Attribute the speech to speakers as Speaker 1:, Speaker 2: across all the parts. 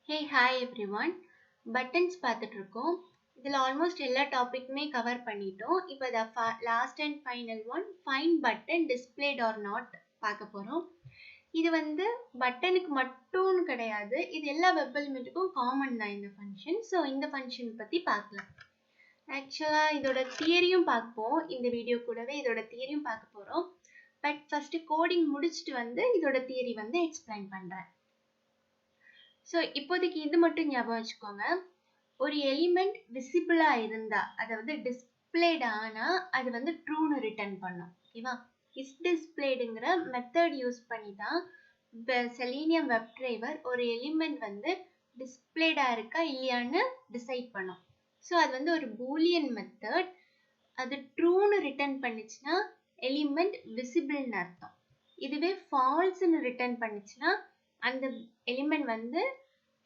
Speaker 1: Hey, hi everyone. Buttons பார்த்துட்டு இருக்கோம். இதில் ஆல்மோஸ்ட் எல்லா டாபிக்குமே கவர் பண்ணிட்டோம். இப்போ last and final one find button displayed or not பார்க்க போகிறோம். இது வந்து பட்டனுக்கு மட்டும் கிடையாது, இது எல்லா வெப் எலிமெண்ட்டுக்கும் காமன் தான் இந்த ஃபங்க்ஷன். ஸோ இந்த ஃபங்க்ஷன் பற்றி பார்க்கலாம். ஆக்சுவலாக இதோட தியரியும் பார்ப்போம். இந்த வீடியோ கூடவே இதோட தியரியும் பார்க்க போகிறோம். பட் ஃபஸ்ட்டு கோடிங் முடிச்சுட்டு வந்து இதோட தியரி வந்து எக்ஸ்பிளைன் பண்ணுறேன். ஸோ இப்போதைக்கு இது மட்டும் ஞாபகம் வச்சுக்கோங்க. ஒரு எலிமெண்ட் விசிபிளாக இருந்தால், அதாவது டிஸ்பிளேட் ஆனால் அது வந்து ட்ரூன்னு ரிட்டர்ன் பண்ணும். ஓகேவா? isDisplayedங்கிற மெத்தட் யூஸ் பண்ணி தான் செலீனியம் வெப்டிரைவர் ஒரு எலிமெண்ட் வந்து டிஸ்பிளேடாக இருக்கா இல்லையான்னு டிசைட் பண்ணும். ஸோ அது வந்து ஒரு பூலியன் மெத்தட். அது ட்ரூன்னு ரிட்டர்ன் பண்ணிச்சுன்னா எலிமெண்ட் விசிபிள்னு அர்த்தம். இதுவே ஃபால்ஸ்ன்னு ரிட்டர்ன் பண்ணிச்சுன்னா அந்த எலிமெண்ட் வந்து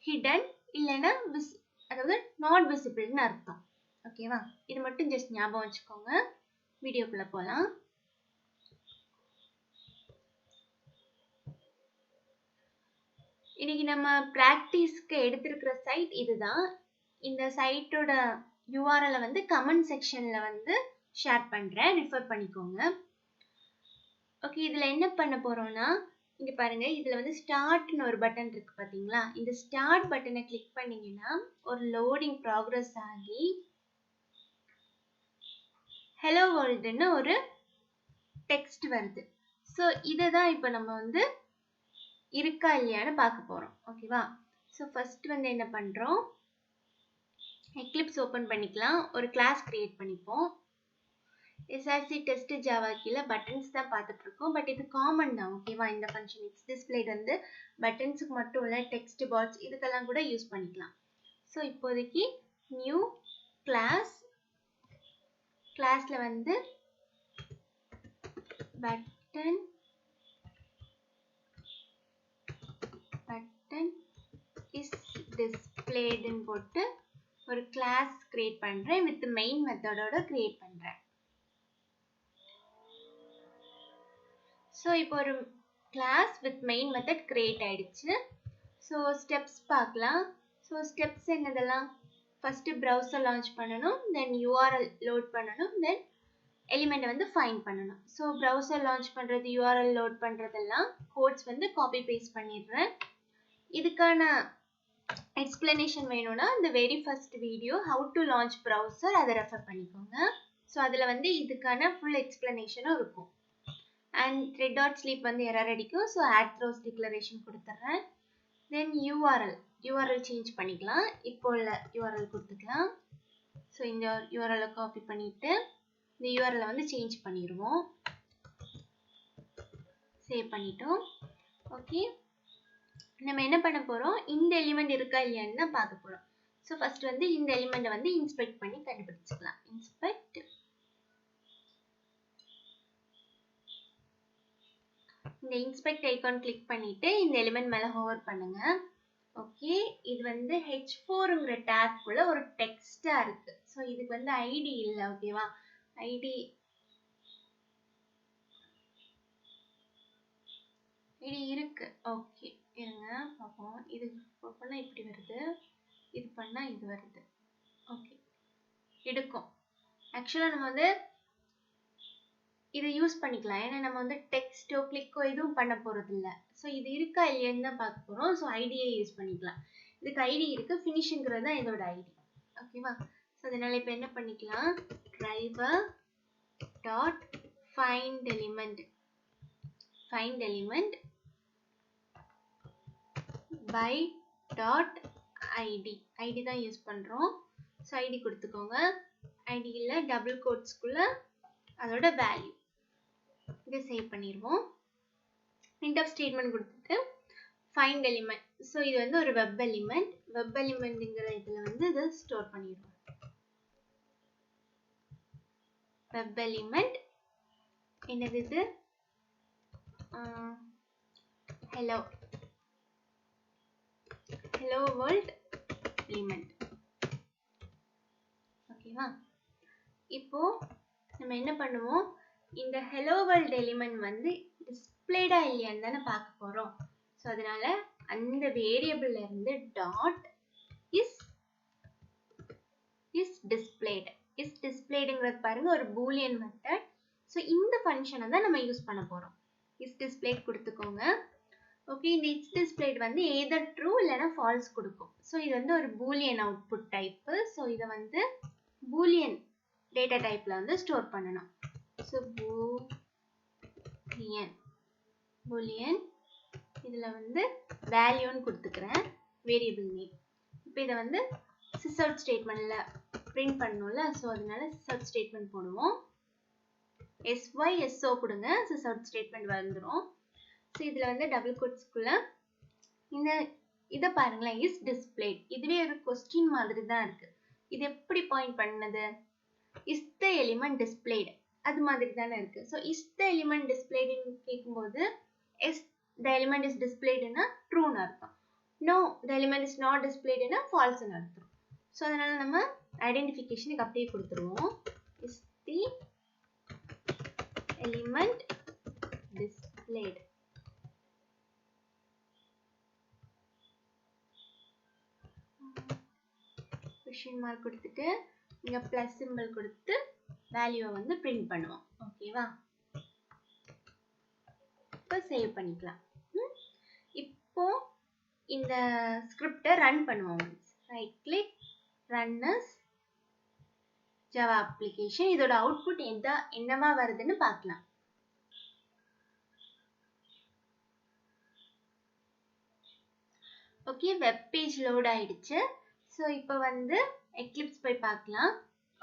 Speaker 1: ஹிடன் இல்லைன்னா அதாவது நாட் விசிபிள்னு அர்த்தம். ஓகேவா? இது மட்டும் ஜஸ்ட் ஞாபகம் வச்சுக்கோங்க. வீடியோக்குள்ள போகலாம். இன்னைக்கு நம்ம ப்ராக்டிஸ்க்கு எடுத்திருக்கிற சைட் இதுதான். இந்த சைட்டோட யூஆர்எல் வந்து கமெண்ட் செக்ஷன்ல வந்து ஷேர் பண்றேன், ரிஃபர் பண்ணிக்கோங்க. ஓகே, இதுல என்ன பண்ண போறோம்னா, இங்க பாருங்க, இதுல வந்து ஸ்டார்ட்னு ஒரு பட்டன் இருக்கு பாத்தீங்களா? இந்த ஸ்டார்ட் பட்டனை கிளிக் பண்ணீங்கன்னா ஒரு லோடிங் ப்ராக்ரஸ் ஆகி ஹலோ வேர்ல்டுன்னு ஒரு டெக்ஸ்ட் வருது. ஸோ இதை தான் இப்போ நம்ம வந்து இருக்கா இல்லையான்னு பார்க்க போறோம். ஓகேவா? ஸோ ஃபர்ஸ்ட் வந்து என்ன பண்றோம், எக்லிப்ஸ் ஓபன் பண்ணிக்கலாம். ஒரு கிளாஸ் கிரியேட் பண்ணிப்போம். SRC டெஸ்ட் ஜாவா கீழே பட்டன்ஸ் தான் பார்த்துட்டு இருக்கோம். பட் இது காமன் தான். ஓகேவா? இந்த ஃபங்க்ஷன் isDisplayed வந்து பட்டன்ஸுக்கு மட்டும் இல்லை, டெக்ஸ்ட் பாக்ஸ் இதுக்கெல்லாம் கூட யூஸ் பண்ணிக்கலாம். ஸோ இப்போதைக்கு நியூ கிளாஸ்ல வந்து பட்டன் isDisplayedன்னு போட்டு ஒரு கிளாஸ் கிரியேட் பண்றேன். வித் மெயின் மெத்தடோட கிரியேட் பண்றேன். ஸோ இப்போ ஒரு class with main method create ஆயிடுச்சு. ஸோ ஸ்டெப்ஸ் பார்க்கலாம். ஸோ ஸ்டெப்ஸ் என்னதெல்லாம், ஃபர்ஸ்ட் ப்ரௌசர் லான்ச் பண்ணணும், தென் யூஆர்எல் லோட் பண்ணணும், தென் எலிமெண்ட் வந்து ஃபைண்ட் பண்ணணும். ஸோ ப்ரௌசர் லான்ச் பண்றது, யூஆர்எல் லோட் பண்றதெல்லாம் கோட்ஸ் வந்து காப்பி பேஸ்ட் பண்ணிடுறேன். இதுக்கான எக்ஸ்பிளனேஷன் வேணும்னா இந்த very first video how to launch browser அதை ரெஃபர் பண்ணிக்கோங்க. ஸோ அதில் வந்து இதுக்கான ஃபுல் எக்ஸ்பிளனேஷனும் இருக்கும். அண்ட் thread.sleep வந்து எரர் அடிக்கும். ஸோ add throws டிக்ளரேஷன் கொடுத்துட்றேன். தென் யூஆர்எல் சேஞ்ச் பண்ணிக்கலாம். இப்போ உள்ள யூஆர்எல் கொடுத்துக்கலாம். ஸோ இந்த யூஆர்எல் காப்பி பண்ணிட்டு இந்த யூஆர்எல் வந்து சேஞ்ச் பண்ணிடுவோம். சேவ் பண்ணிட்டோம். ஓகே, நம்ம என்ன பண்ண போறோம், இந்த எலிமெண்ட் இருக்கா இல்லையான்னு தான் பார்க்க போறோம். ஸோ ஃபர்ஸ்ட் வந்து இந்த எலிமெண்ட்டை வந்து இன்ஸ்பெக்ட் பண்ணி கண்டுபிடிச்சிக்கலாம். இன்ஸ்பெக்ட், இந்த இன்ஸ்பெக்ட் ஐகான் கிளிக் பண்ணிட்டு இந்த எலிமெண்ட் மேல ஹோவர் பண்ணுங்க. ஓகே, இது வந்து h4ங்கிற டேக்குள்ள ஒரு டெக்ஸ்டா இருக்கு. ஸோ இதுக்கு வந்து ஐடி இல்லை. ஓகேவா? ஐடி இருக்கு. ஓகே, இருங்க பார்ப்போம். இது பண்ணா இப்படி வருது, இது பண்ணா இது வருது. ஓகே, எடுக்கும். ஆக்சுவலா நம்ம வந்து இதை யூஸ் பண்ணிக்கலாம். ஏன்னா நம்ம வந்து டெக்ஸ்டோ கிளிக்கோ எதுவும் பண்ண போறது இல்லை. ஸோ இது இருக்கா இல்லையான்னு தான் பார்க்க போறோம். ஸோ ஐடியை யூஸ் பண்ணிக்கலாம். இதுக்கு ஐடி இருக்கு, ஃபினிஷிங்கிறது தான் இதோட ஐடி. ஓகேவா? ஸோ அதனால இப்போ என்ன பண்ணிக்கலாம், driver dot find element by dot ID தான் யூஸ் பண்றோம். ஸோ ஐடி கொடுத்துக்கோங்க. ஐடியில் டபுள் கோட்ஸ்குள்ள அதோட வேல்யூ இதை சேவ் பண்ணிடுவோம். இன்டர் ஸ்டேட்மெண்ட் கொடுத்துட்டு ஃபைண்ட் எலிமெண்ட். ஸோ இது வந்து ஒரு வெப் எலிமெண்ட்ங்கிற இதில் வந்து இதை ஸ்டோர் பண்ணிடுவோம். வெப் எலிமெண்ட் என்னது, இது ஹலோ வேர்ல்ட் எலிமெண்ட். ஓகேவா? இப்போ நம்ம என்ன பண்ணுவோம், இந்த ஹலோ வேர்ல்ட் எலிமெண்ட் வந்து டிஸ்பிளேடா இல்லையான்னு தானே பார்க்க போறோம். ஸோ அதனால அந்த வேரியபிள்ல இருந்து டாட் is displayed. is displayedங்கிறது பாருங்க ஒரு பூலியன் மெத்தட். ஸோ இந்த ஃபங்க்ஷனை தான் நம்ம யூஸ் பண்ண போறோம். is displayed கொடுத்துக்கோங்க. ஓகே, இந்த is displayed வந்து either true இல்லைன்னா false கொடுக்கும். ஸோ இது வந்து ஒரு பூலியன் அவுட்புட் டைப்பு. ஸோ இதை வந்து பூலியன் டேட்டா டைப்ல வந்து ஸ்டோர் பண்ணணும். ஸோ பூலியன் இதுல வந்து வேல்யூன்னு கொடுத்துக்கிறேன், வேரியபிள் நேம். இப்போ இதை வந்து sysout ஸ்டேட்மெண்ட்ல பிரிண்ட் பண்ணணும்ல, ஸோ அதனால sysout ஸ்டேட்மெண்ட் போடுவோம். so கொடுங்க, sysout ஸ்டேட்மெண்ட் வந்துடும். ஸோ இதுல வந்து டபுள் கோட்ஸ்குள்ள இதை பாருங்களேன், is displayed. இதுவே ஒரு கொஸ்டின் மாதிரி தான் இருக்கு. இது எப்படி பாயிண்ட் பண்ணது? is the element displayed அது மாதிரி தானே இருக்கு. So is the element displayed கேட்கும்போது is the element is displayed னா ட்ரூன்னு அர்த்தம். no the element is not displayed னா falseன்னு அர்த்தம். ஸோ அதனால நம்ம ஐடென்டிஃபிகேஷனுக்கு அப்படியே கொடுத்துருவோம். is the element displayed. Question mark கொடுத்துட்டு இங்க பிளஸ் சிம்பிள் கொடுத்து வேல்யூவை வந்து பிரிண்ட் பண்ணுவோம். ஓகேவா? இப்போ சேவ் பண்ணிக்கலாம். இப்போ இந்த ஸ்கிரிப்டை ரன் பண்ணுவோம். Right click, run as Java application. இதோட அவுட்புட் என்னவா வருதுன்னு பார்க்கலாம். ஓகே, வெப் பேஜ் லோட் ஆயிடுச்சு. ஸோ இப்போ வந்து எக்லிப்ஸ் போய் பார்க்கலாம்.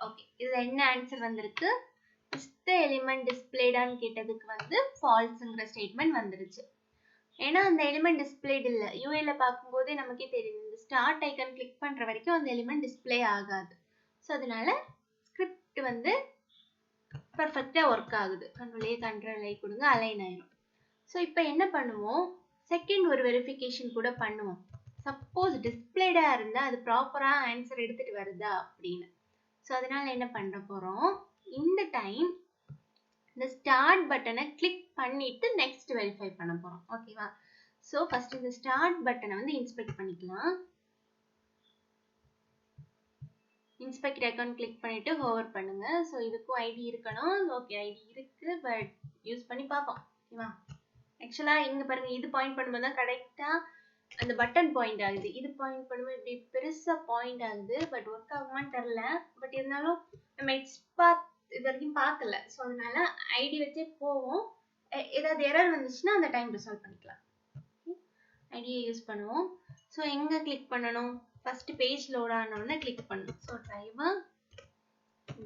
Speaker 1: ஓகே, இதுல என்ன ஆன்சர் வந்திருக்கு? is the element displayed ஆன்னு கேட்டதுக்கு வந்து falseங்கிற ஸ்டேட்மெண்ட் வந்துருச்சு. ஏன்னா அந்த எலிமெண்ட் டிஸ்பிளேட் இல்லை. யூஐல பார்க்கும்போதே நமக்கே தெரியும், இந்த ஸ்டார்ட் ஐக்கன் கிளிக் பண்ற வரைக்கும் அந்த எலிமெண்ட் டிஸ்பிளே ஆகாது. ஸோ அதனால ஸ்கிரிப்ட் வந்து பர்ஃபெக்டா ஒர்க் ஆகுது. கண்ட்ரோல் ஐ கொடுங்க, அலைன் ஆயிடும். ஸோ இப்போ என்ன பண்ணுவோம், செகண்ட் ஒரு வெரிஃபிகேஷன் கூட பண்ணுவோம். சப்போஸ் டிஸ்பிளேடா இருந்தா அது ப்ராப்பரா ஆன்சர் எடுத்துட்டு வருதா அப்படின்னு. ஸோ அதனால என்ன பண்ண போறோம், இந்த டைம் இந்த ஸ்டார்ட் பட்டனை கிளிக் பண்ணிட்டு நெக்ஸ்ட் வெரிஃபை பண்ண போறோம். ஓகேவா? ஸோ ஃபர்ஸ்ட் இந்த ஸ்டார்ட் பட்டனை வந்து இன்ஸ்பெக்ட் பண்ணிக்கலாம். இன்ஸ்பெக்ட் அக்கௌண்ட் கிளிக் பண்ணிட்டு ஹோவர் பண்ணுங்க. ஸோ இதுக்கும் ஐடி இருக்கணும். ஓகே, ஐடி இருக்கு, பட் யூஸ் பண்ணி பார்ப்போம். ஓகேவா? ஆக்சுவலா இங்க பாருங்க, இது பாயிண்ட் பண்ணும்போது தான் கரெக்டா அந்த பட்டன் பாயிண்ட் ஆகுது. இது பாயிண்ட் பண்ணும்போது இப்படி பெருசா பாயிண்ட் ஆகுது. பட் ஒர்க் ஆகுமான்னு தெரியல. பட் இருந்தாலும் நம்ம இது வரைக்கும் பார்க்கல. ஸோ அதனால ஐடி வச்சே போவோம். ஏதாவது எரர் வந்துச்சுன்னா அந்த டைம் ரிசால்வ் பண்ணிக்கலாம். ஐடியை யூஸ் பண்ணுவோம். ஸோ எங்க கிளிக் பண்ணணும், ஃபர்ஸ்ட் பேஜ் லோட் ஆனோடனே கிளிக் பண்ணணும். So driver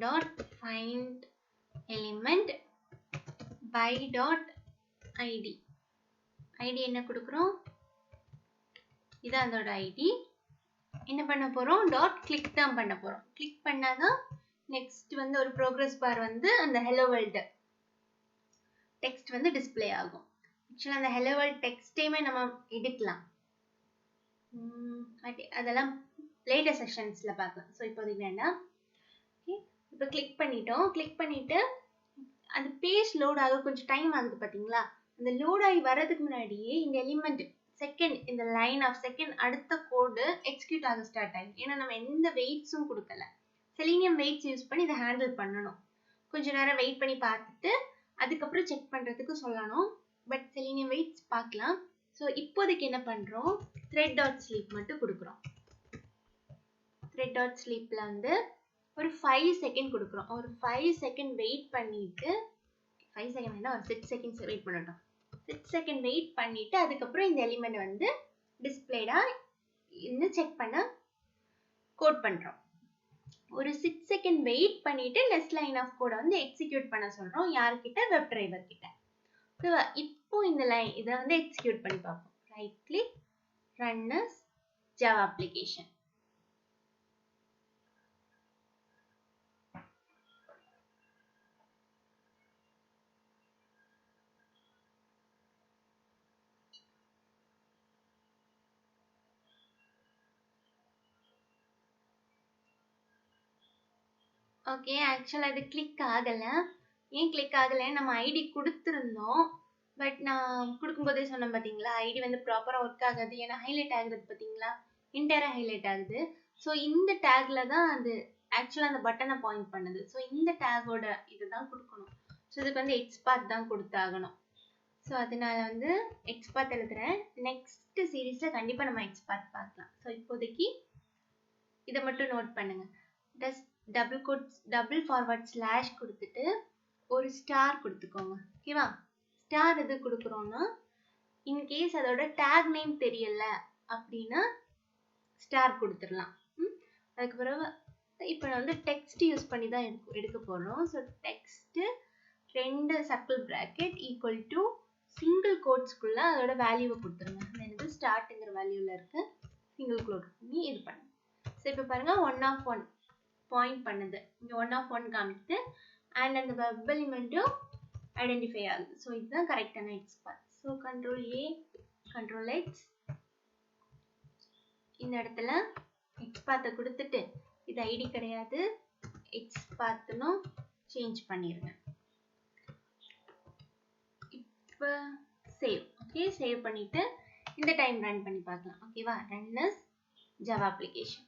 Speaker 1: dot find element by dot ID. ID என்ன கொடுக்குறோம், இதான் அதோட ஐடி. என்ன பண்ண போறோம், டாட் கிளிக் தான் பண்ண போறோம். கிளிக் பண்ணாதான் நெக்ஸ்ட் வந்து ஒரு ப்ரோக்ரஸ் பார் வந்து அந்த ஹெலோ வேர்ல்டு டெக்ஸ்ட் வந்து டிஸ்பிளே ஆகும். ஆக்சுவலா அந்த ஹெலோ வேர்ல்டு டெக்ஸ்டையுமே நம்ம எடுக்கலாம். அதெல்லாம் லேட்டர் செஷன்ஸ்ல பார்க்கலாம். ஸோ இப்போதைக்கு வேண்டாம். இப்போ கிளிக் பண்ணிட்டோம். கிளிக் பண்ணிட்டு அந்த பேஜ் லோட் ஆக கொஞ்சம் டைம் ஆகுது பார்த்தீங்களா? அந்த லோட் ஆகி வர்றதுக்கு முன்னாடியே இந்த எலிமெண்ட் செகண்ட், இந்த லைன் ஆஃப் செகண்ட் அடுத்த கோடு எக்ஸிக்யூட் ஆக ஸ்டார்ட் ஆகும். ஏன்னா நம்ம எந்த வெயிட்ஸும் கொடுக்கல. செலீனியம் வெயிட்ஸ் யூஸ் பண்ணி இதை ஹேண்டில் பண்ணணும். கொஞ்ச நேரம் வெயிட் பண்ணி பார்த்துட்டு அதுக்கப்புறம் செக் பண்றதுக்கு சொல்லணும். பட் செலீனியம் வெயிட்ஸ் பார்க்கலாம். ஸோ இப்போதைக்கு என்ன பண்றோம், thread dot sleep மட்டும் கொடுக்குறோம். thread dot sleepல வந்து ஒரு 5 செகண்ட் கொடுக்குறோம். ஒரு 5 செகண்ட் வெயிட் பண்ணிட்டு, 5 செகண்ட் வேணா ஒரு 6 செகண்ட்ஸ் வெயிட் பண்ணட்டும். 6 செகண்ட் வெயிட் பண்ணிட்டு அதுக்கப்புறம் இந்த எலிமெண்ட் வந்து டிஸ்பிளேடா இன்னும் செக் பண்ண கோட் பண்றோம். ஒரு 6 செகண்ட் வெயிட் பண்ணிட்டு நெக்ஸ்ட் லைன் ஆஃப் கோட வந்து எக்ஸிக்யூட் பண்ண சொல்றோம். யார்கிட்ட, வெப் டிரைவர் கிட்ட. இப்போ இந்த லைன் இதை வந்து எக்ஸிக்யூட் பண்ணி பார்ப்போம். Right click, run as Java application. Okay, ஆக்சுவலா இது கிளிக் ஆகல. ஏன் கிளிக் ஆகல, நம்ம ஐடி கொடுத்துருந்தோம். பட் நான் கொடுக்கும்போதே சொன்னேன் பார்த்தீங்களா, ஐடி வந்து ப்ராப்பராக ஒர்க் ஆகாது. ஏன்னா ஹைலைட் ஆகுறது பார்த்தீங்களா, இன்டராக ஹைலைட் ஆகுது. ஸோ இந்த டேக்ல தான் அது ஆக்சுவலாக அந்த பட்டனை பாயிண்ட் பண்ணுது. ஸோ இந்த டேகோட இதுதான் கொடுக்கணும். ஸோ இதுக்கு வந்து எக்ஸ்பாத் தான் கொடுத்தாகணும். ஸோ அதனால வந்து எக்ஸ்பாத் எழுதுறேன். நெக்ஸ்ட் சீரீஸில் கண்டிப்பாக நம்ம எக்ஸ்பாத் பார்க்கலாம். ஸோ இப்போதைக்கு இதை மட்டும் நோட் பண்ணுங்க. டபுள் ஃபார்வர்ட் ஸ்லாஷ் கொடுத்துட்டு ஒரு ஸ்டார் கொடுத்துக்கோங்க. ஓகேவா? ஸ்டார் எது கொடுக்குறோம்னா, இன்கேஸ் அதோட டேக் நேம் தெரியல அப்படின்னா ஸ்டார் கொடுத்துடலாம். அதுக்கு பிறகு இப்போ வந்து டெக்ஸ்ட் யூஸ் பண்ணி தான் எடுக்க போகிறோம். So text 2 circle bracket equal to single கோட்ஸ்குள்ள அதோட வேல்யூவை கொடுத்துருங்க. எனக்கு ஸ்டார்ட்ங்கிற வேல்யூவில் இருக்கு. சிங்கிள் கோட் பண்ணி இது பண்ணுங்க. ஸோ இப்போ பாருங்க 1 of 1 பாயிண்ட் பண்ணுது. இங்கே 1 of 1 காமிக்குது. அண்ட் அந்த வெப் எலிமெண்ட்டும் ஐடென்டிஃபை ஆகுது. ஸோ இதுதான் கரெக்டான எக்ஸ்பாத். ஸோ கண்ட்ரோல் ஏ கண்ட்ரோல் எக்ஸ் இந்த இடத்துல எக்ஸ்பாத்தை கொடுத்துட்டு இது ஐடி கிடையாது, எக்ஸ்பாத்னும் சேஞ்ச் பண்ணிடுங்க. இப்போ சேவ். ஓகே, சேவ் பண்ணிட்டு இந்த டைம் ரன் பண்ணி பார்க்கலாம். ஓகேவா? Run as Java application.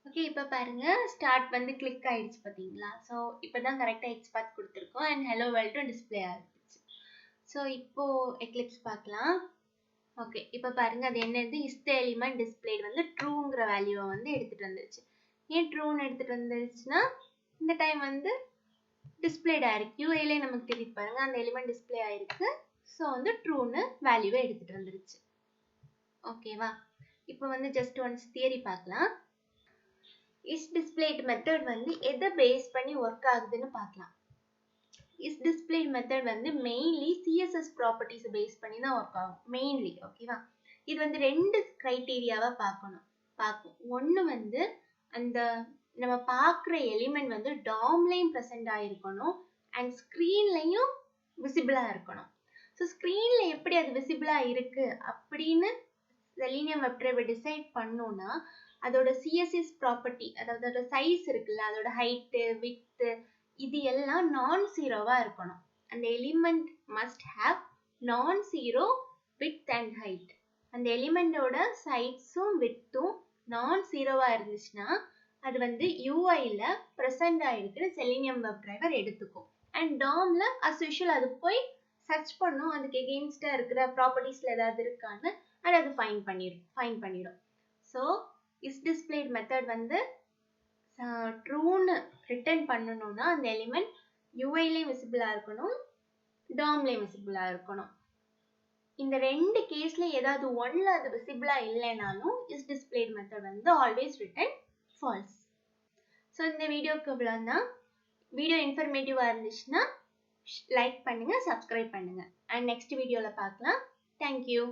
Speaker 1: Okay, இப்போ பாருங்க ஸ்டார்ட் வந்து கிளிக் ஆயிடுச்சு பார்த்தீங்களா? ஸோ இப்போ தான் கரெக்டாக எக்ஸ்பாத் கொடுத்துருக்கோம். அண்ட் ஹலோ வேர்ல்டும் டிஸ்பிளே ஆகிடுச்சு. ஸோ இப்போ எக்லிப்ஸ் பார்க்கலாம். ஓகே, இப்போ பாருங்க அது என்னது, இஸ் த எலிமெண்ட் டிஸ்பிளேட் வந்து ட்ரூங்கிற வேல்யூவை வந்து எடுத்துட்டு வந்துருச்சு. ஏன் ட்ரூன்னு எடுத்துட்டு வந்துருச்சுன்னா, இந்த டைம் வந்து டிஸ்பிளேட் ஆயிருக்கு. யூஐலே நமக்கு தெரியுது பாருங்க, அந்த எலிமெண்ட் டிஸ்பிளே ஆயிருக்கு. ஸோ வந்து ட்ரூன்னு வேல்யூவை எடுத்துட்டு வந்துருச்சு. ஓகேவா? இப்போ வந்து ஜஸ்ட் ஒன்ஸ் தியரி பார்க்கலாம். isDisplayed மெத்தட் வந்து எதை பேஸ் பண்ணி ஒர்க் ஆகுதுன்னு பார்க்கலாம். isDisplayed மெத்தட் வந்து மெயின்லி CSS ப்ராப்பர்ட்டிஸ் பேஸ் பண்ணி தான் ஒர்க் ஆகும். மெயின்லி. ஓகேவா? இது வந்து 2 கிரைட்டீரியாவை பார்க்கும். ஒன்று வந்து அந்த நம்ம பார்க்குற எலிமெண்ட் வந்து டாம்லையும் ப்ரெசென்ட் ஆகிருக்கணும் அண்ட் ஸ்க்ரீன்லையும் விசிபிளாக இருக்கணும். ஸோ ஸ்க்ரீனில் எப்படி அது விசிபிளாக இருக்குது அப்படின்னு Selenium Webdriver டிசைட் பண்ணோன்னா, அதோட CSS ப்ராப்பர்ட்டி, அதாவது அதோட சைஸ் இருக்குல்ல, அதோட ஹைட்டு வித்து இது எல்லாம் நான் ஜீரோவா இருக்கணும். அந்த எலிமெண்ட் மஸ்ட் ஹேவ் நான் ஜீரோ வித் அண்ட் ஹைட். அந்த எலிமெண்டோட சைஸும் வித்தும் நான் ஜீரோவா இருந்துச்சுன்னா அது வந்து யூஐல ப்ரெசென்ட் ஆகிருக்கிற Selenium Webdriver எடுத்துக்கும். அண்ட் டாம்ல அஸ் யூஷுவல் அது போய் சர்ச் பண்ணும், அதுக்கு எகெயின்ஸ்டாக இருக்கிற ப்ராப்பர்ட்டிஸில் ஏதாவது இருக்கான்னு அது ஃபைண்ட் பண்ணிடும். ஸோ isDisplayed மெத்தட் வந்து ட்ரூன்னு ரிட்டர்ன் பண்ணணும்னா அந்த எலிமெண்ட் யூஐலையும் விசிபிளாக இருக்கணும், டாம்லையும் விசிபிளாக இருக்கணும். இந்த 2 கேஸ்ல ஏதாவது ஒன்ல அது விசிபிளாக இல்லைனாலும் isDisplayed மெத்தட் வந்து ஆல்வேஸ் ரிட்டர்ன் ஃபால்ஸ். ஸோ இந்த வீடியோக்கு இவ்வளோதான். வீடியோ இன்ஃபர்மேட்டிவாக இருந்துச்சுன்னா லைக் பண்ணுங்க, சப்ஸ்கிரைப் பண்ணுங்க. அண்ட் நெக்ஸ்ட் வீடியோவில் பார்க்கலாம். தேங்க்யூ.